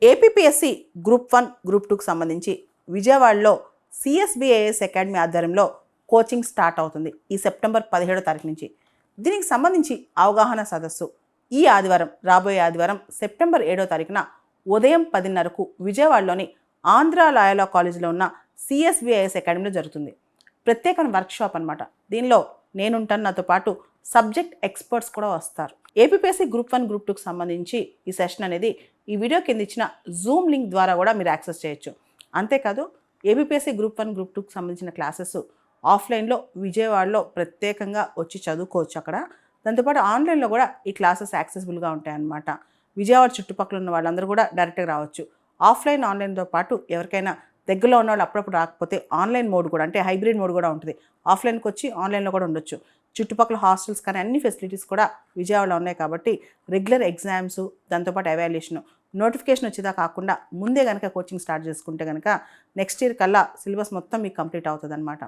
APPSC group 1, group 2కు సంబంధించి విజయవాడలో CSBIS academy ఆధ్వర్యంలో కోచింగ్ స్టార్ట్ అవుతుంది ఈ సెప్టెంబర్ 17వ తారీఖు నుంచి. దీనికి సంబంధించి అవగాహన సదస్సు ఈ ఆదివారం, రాబోయే ఆదివారం సెప్టెంబర్ 7వ తారీఖున ఉదయం 10:30కు విజయవాడలోని ఆంధ్ర లాయోలా కాలేజీలో ఉన్న సిఎస్బిఐఎస్ అకాడమీలో జరుగుతుంది. ప్రత్యేకమైన వర్క్షాప్ అనమాట. దీనిలో నేనుంటాను, నాతో పాటు సబ్జెక్ట్ ఎక్స్పర్ట్స్ కూడా వస్తారు. ఏపీపీఎస్సీ గ్రూప్ 1, గ్రూప్ 2కు సంబంధించి ఈ సెషన్ అనేది ఈ వీడియో కింద ఇచ్చిన జూమ్ లింక్ ద్వారా కూడా మీరు యాక్సెస్ చేయొచ్చు. అంతేకాదు ఏపీపీఎస్సీ గ్రూప్ 1, గ్రూప్ 2కు సంబంధించిన క్లాసెస్ ఆఫ్లైన్లో విజయవాడలో ప్రత్యేకంగా వచ్చి చదువుకోవచ్చు అక్కడ. దాంతోపాటు ఆన్లైన్లో కూడా ఈ క్లాసెస్ యాక్సెసిబుల్గా ఉంటాయన్నమాట. విజయవాడ చుట్టుపక్కల ఉన్న వాళ్ళందరూ కూడా డైరెక్ట్గా రావచ్చు. ఆఫ్లైన్, ఆన్లైన్తో పాటు ఎవరికైనా దగ్గరలో ఉన్న వాళ్ళు అప్పుడప్పుడు రాకపోతే ఆన్లైన్ మోడ్ కూడా, అంటే హైబ్రిడ్ మోడ్ కూడా ఉంటుంది. ఆఫ్లైన్కి వచ్చి ఆన్లైన్లో కూడా ఉండొచ్చు. చుట్టుపక్కల హాస్టల్స్ కానీ అన్ని ఫెసిలిటీస్ కూడా విజయవాడలో ఉన్నాయి కాబట్టి రెగ్యులర్ ఎగ్జామ్స్, దాంతోపాటు ఎవాల్యుయేషన్, నోటిఫికేషన్ వచ్చేదా కాకుండా ముందే కనుక కోచింగ్ స్టార్ట్ చేసుకుంటే కనుక నెక్స్ట్ ఇయర్ కల్లా సిలబస్ మొత్తం మీకు కంప్లీట్ అవుతుంది అనమాట.